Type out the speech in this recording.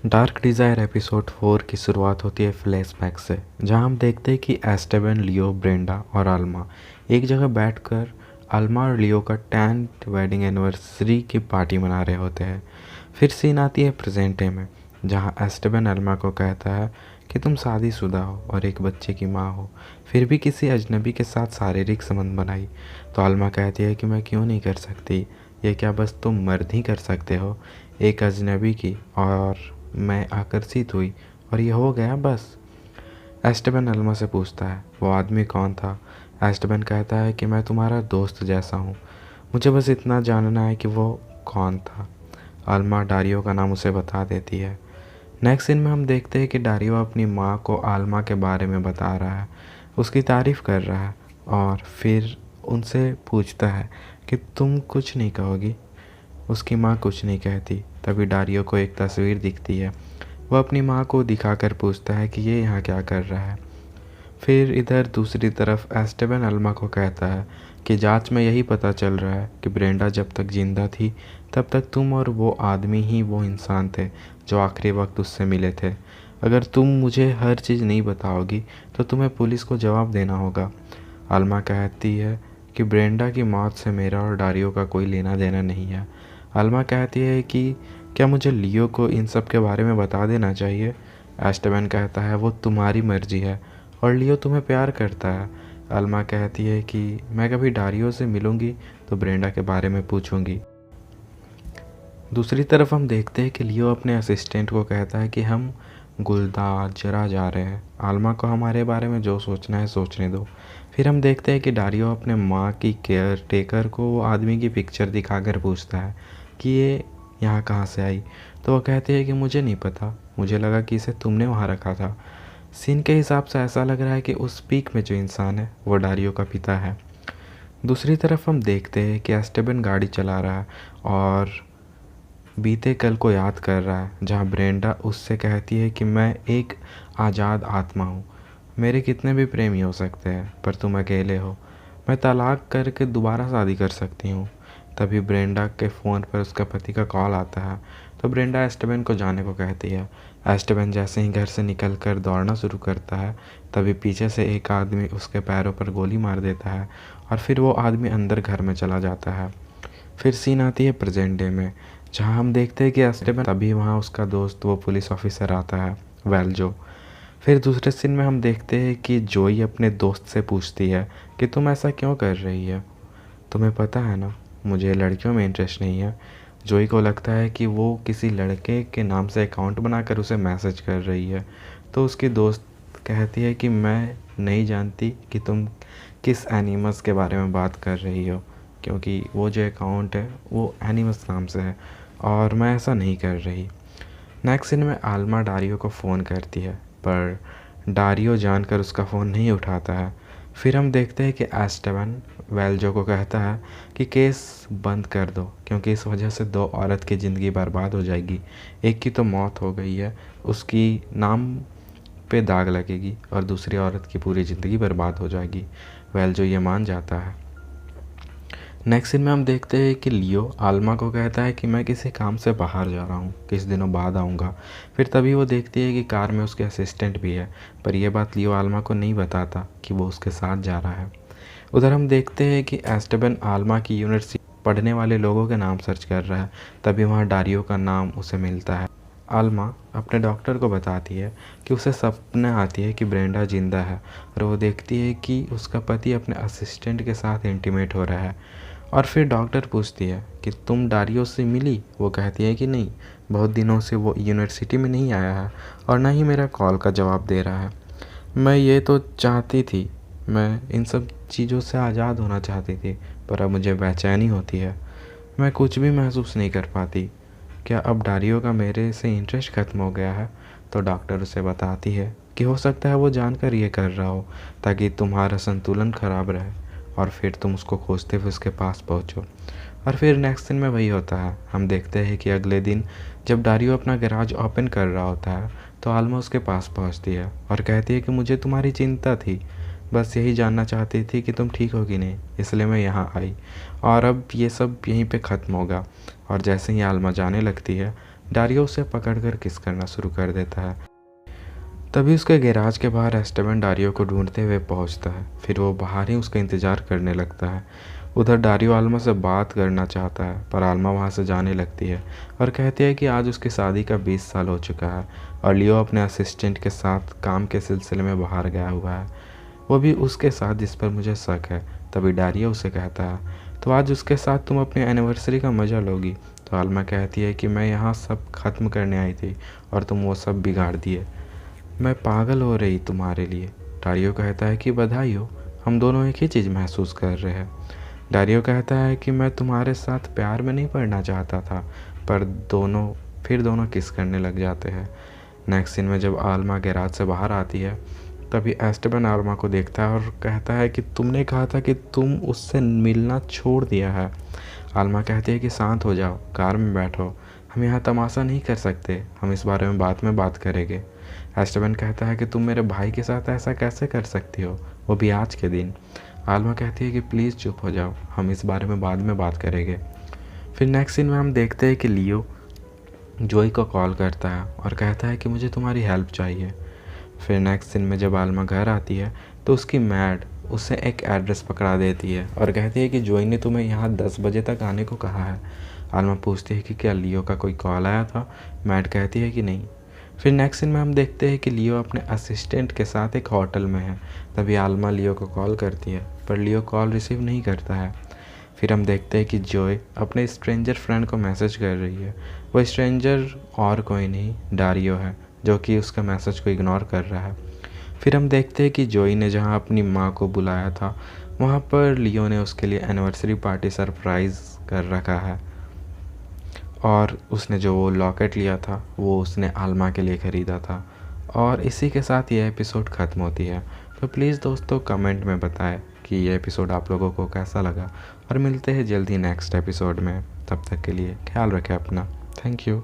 Dark desire episode 4 की शुरुआत होती है फ्लैशबैक से, जहां हम देखते हैं कि एस्टेबन, लियो, ब्रेंडा और अल्मा एक जगह बैठकर अल्मा और लियो का 10th वेडिंग एनिवर्सरी की पार्टी मना रहे होते हैं। फिर सीन आती है प्रेजेंट डे में, जहां एस्टेबन अल्मा को कहता है कि तुम शादीशुदा हो और एक बच्चे की माँ हो, फिर भी किसी अजनबी के साथ शारीरिक संबंध बनाई। तो अल्मा कहती है कि मैं क्यों नहीं कर सकती, ये क्या बस तुम मर्द ही कर सकते हो, एक अजनबी की। और मैं आकर्षित हुई और ये हो गया बस। एस्टेबन अल्मा से पूछता है वो आदमी कौन था। एस्टेबन कहता है कि मैं तुम्हारा दोस्त जैसा हूँ, मुझे बस इतना जानना है कि वो कौन था। अल्मा डारियो का नाम उसे बता देती है। नेक्स्ट सीन में हम देखते हैं कि डारियो अपनी माँ को आल्मा के बारे में बता रहा है, उसकी तारीफ़ कर रहा है और फिर उनसे पूछता है कि तुम कुछ नहीं कहोगी। उसकी माँ कुछ नहीं कहती। तभी डारियो को एक तस्वीर दिखती है। वह अपनी माँ को दिखाकर पूछता है कि ये यहाँ क्या कर रहा है। फिर इधर दूसरी तरफ एस्टेबन अल्मा को कहता है कि जांच में यही पता चल रहा है कि ब्रेंडा जब तक जिंदा थी तब तक तुम और वो आदमी ही वो इंसान थे जो आखिरी वक्त उससे मिले थे। अगर तुम मुझे हर चीज़ नहीं बताओगी तो तुम्हें पुलिस को जवाब देना होगा। अल्मा कहती है कि ब्रेंडा की मौत से मेरा और डारियो का कोई लेना देना नहीं है। अल्मा कहती है कि क्या मुझे लियो को इन सब के बारे में बता देना चाहिए। एस्टेबन कहता है वो तुम्हारी मर्जी है और लियो तुम्हें प्यार करता है। अल्मा कहती है कि मैं कभी डारियो से मिलूंगी तो ब्रेंडा के बारे में पूछूंगी। दूसरी तरफ हम देखते हैं कि लियो अपने असिस्टेंट को कहता है कि हम गुलदार जरा जा रहे हैं, आल्मा को हमारे बारे में जो सोचना है सोचने दो। फिर हम देखते हैं कि डारियो अपने माँ की केयर टेकर को वो आदमी की पिक्चर दिखाकर पूछता है कि ये यहाँ कहाँ से आई। तो वह कहती है कि मुझे नहीं पता, मुझे लगा कि इसे तुमने वहाँ रखा था। सीन के हिसाब से ऐसा लग रहा है कि उस पीक में जो इंसान है वो डारियो का पिता है। दूसरी तरफ हम देखते हैं कि एस्टेबन गाड़ी चला रहा है और बीते कल को याद कर रहा है, जहाँ ब्रेंडा उससे कहती है कि मैं एक आज़ाद आत्मा हूँ, मेरे कितने भी प्रेमी हो सकते हैं पर तुम अकेले हो, मैं तलाक करके दोबारा शादी कर सकती हूँ। तभी ब्रेंडा के फ़ोन पर उसका पति का कॉल आता है, तो ब्रेंडा एस्टेबन को जाने को कहती है। एस्टेबन जैसे ही घर से निकल कर दौड़ना शुरू करता है, तभी पीछे से एक आदमी उसके पैरों पर गोली मार देता है और फिर वो आदमी अंदर घर में चला जाता है। फिर सीन आती है प्रेजेंट डे में, जहाँ हम देखते हैं कि एस्टेबन तभी वहाँ उसका दोस्त वो पुलिस ऑफिसर आता है, वेल्जो। फिर दूसरे सीन में हम देखते हैं कि जोई अपने दोस्त से पूछती है कि तुम ऐसा क्यों कर रही है, तुम्हें पता है ना मुझे लड़कियों में इंटरेस्ट नहीं है। जोई को लगता है कि वो किसी लड़के के नाम से अकाउंट बनाकर उसे मैसेज कर रही है। तो उसकी दोस्त कहती है कि मैं नहीं जानती कि तुम किस एनिमस के बारे में बात कर रही हो, क्योंकि वो जो अकाउंट है वो एनिमस नाम से है और मैं ऐसा नहीं कर रही। नेक्स्ट सीन में आल्मा डारियो को फ़ोन करती है पर डारियो जानकर उसका फ़ोन नहीं उठाता है। फिर हम देखते हैं कि एस्टेबन वेल्जो को कहता है कि केस बंद कर दो, क्योंकि इस वजह से दो औरत की ज़िंदगी बर्बाद हो जाएगी। एक की तो मौत हो गई है, उसकी नाम पे दाग लगेगी, और दूसरी औरत की पूरी ज़िंदगी बर्बाद हो जाएगी। वेल्जो ये मान जाता है। नेक्स्ट सीन में हम देखते हैं कि लियो आल्मा को कहता है कि मैं किसी काम से बाहर जा रहा हूँ, कुछ दिनों बाद आऊँगा। फिर तभी वो देखती है कि कार में उसके असिस्टेंट भी है, पर यह बात लियो आल्मा को नहीं बताता कि वो उसके साथ जा रहा है। उधर हम देखते हैं कि एस्टेबन आल्मा की यूनिवर्सिटी पढ़ने वाले लोगों के नाम सर्च कर रहा है, तभी वहाँ डारियो का नाम उसे मिलता है। आल्मा अपने डॉक्टर को बताती है कि उसे सपना आती है कि ब्रेंडा जिंदा है, और वो देखती है कि उसका पति अपने असिस्टेंट के साथ इंटीमेट हो रहा है। और फिर डॉक्टर पूछती है कि तुम डारियो से मिली। वो कहती है कि नहीं, बहुत दिनों से वो यूनिवर्सिटी में नहीं आया है और ना ही मेरा कॉल का जवाब दे रहा है। मैं ये तो चाहती थी, मैं इन सब चीज़ों से आज़ाद होना चाहती थी, पर अब मुझे बेचैनी होती है, मैं कुछ भी महसूस नहीं कर पाती। क्या अब डारियो का मेरे से इंटरेस्ट ख़त्म हो गया है। तो डॉक्टर उसे बताती है कि हो सकता है वो जानकर ये कर रहा हो ताकि तुम्हारा संतुलन ख़राब रहे और फिर तुम उसको खोजते हुए उसके पास पहुंचो। और फिर नेक्स्ट दिन में वही होता है। हम देखते हैं कि अगले दिन जब डारियो अपना गैराज ओपन कर रहा होता है तो आल्मा उसके पास पहुंचती है और कहती है कि मुझे तुम्हारी चिंता थी, बस यही जानना चाहती थी कि तुम ठीक हो कि नहीं, इसलिए मैं यहाँ आई, और अब ये सब यहीं पे ख़त्म होगा। और जैसे ही आल्मा जाने लगती है, डारियो उसे पकड़कर किस करना शुरू कर देता है। तभी उसके गैराज के बाहर एस्टेबन डारियो को ढूंढते हुए पहुंचता है। फिर वो बाहर ही उसका इंतज़ार करने लगता है। उधर डारियो आल्मा से बात करना चाहता है, पर आल्मा वहाँ से जाने लगती है और कहती है कि आज उसकी शादी का 20 साल हो चुका है और लियो अपने असिस्टेंट के साथ काम के सिलसिले में बाहर गया हुआ है, वो भी उसके साथ, जिस पर मुझे शक है। तभी डारियो उसे कहता है, तो आज उसके साथ तुम अपनी एनिवर्सरी का मज़ा लोगी। तो आल्मा कहती है कि मैं यहाँ सब ख़त्म करने आई थी और तुम वो सब बिगाड़ दिए। मैं पागल हो रही तुम्हारे लिए। डारियो कहता है कि बधाई हो, हम दोनों एक ही चीज़ महसूस कर रहे हैं। डारियो कहता है कि मैं तुम्हारे साथ प्यार में नहीं पड़ना चाहता था, पर दोनों किस करने लग जाते हैं। नेक्स्ट सीन में जब आल्मा गैराज से बाहर आती है, तभी एस्टेबन आल्मा को देखता है और कहता है कि तुमने कहा था कि तुम उससे मिलना छोड़ दिया है। आल्मा कहती है कि शांत हो जाओ, कार में बैठो, हम यहाँ तमाशा नहीं कर सकते, हम इस बारे में बाद में बात करेंगे। एस्टेबन कहता है कि तुम मेरे भाई के साथ ऐसा कैसे कर सकती हो, वो भी आज के दिन। आल्मा कहती है कि प्लीज़ चुप हो जाओ, हम इस बारे में बाद में बात करेंगे। फिर नेक्स्ट सीन में हम देखते हैं कि लियो जोई को कॉल करता है और कहता है कि मुझे तुम्हारी हेल्प चाहिए। फिर नेक्स्ट सीन में जब आल्मा घर आती है तो उसकी मैड उसे एक एड्रेस पकड़ा देती है और कहती है कि जोई ने तुम्हें यहाँ 10 बजे तक आने को कहा है। आल्मा पूछती है कि क्या लियो का कोई कॉल आया था। मैड कहती है कि नहीं। फिर नेक्स्ट सीन में हम देखते हैं कि लियो अपने असिस्टेंट के साथ एक होटल में है। तभी आल्मा लियो को कॉल करती है, पर लियो कॉल रिसीव नहीं करता है। फिर हम देखते हैं कि जोय अपने स्ट्रेंजर फ्रेंड को मैसेज कर रही है। वो स्ट्रेंजर और कोई नहीं, डारियो है, जो कि उसका मैसेज को इग्नोर कर रहा है। फिर हम देखते हैं कि जोई ने जहाँ अपनी माँ को बुलाया था, वहाँ पर लियो ने उसके लिए एनिवर्सरी पार्टी सरप्राइज़ कर रखा है और उसने जो वो लॉकेट लिया था वो उसने आल्मा के लिए ख़रीदा था। और इसी के साथ ये एपिसोड ख़त्म होती है। तो प्लीज़ दोस्तों कमेंट में बताएं कि ये एपिसोड आप लोगों को कैसा लगा, और मिलते हैं जल्दी नेक्स्ट एपिसोड में। तब तक के लिए ख्याल रखें अपना। Thank you.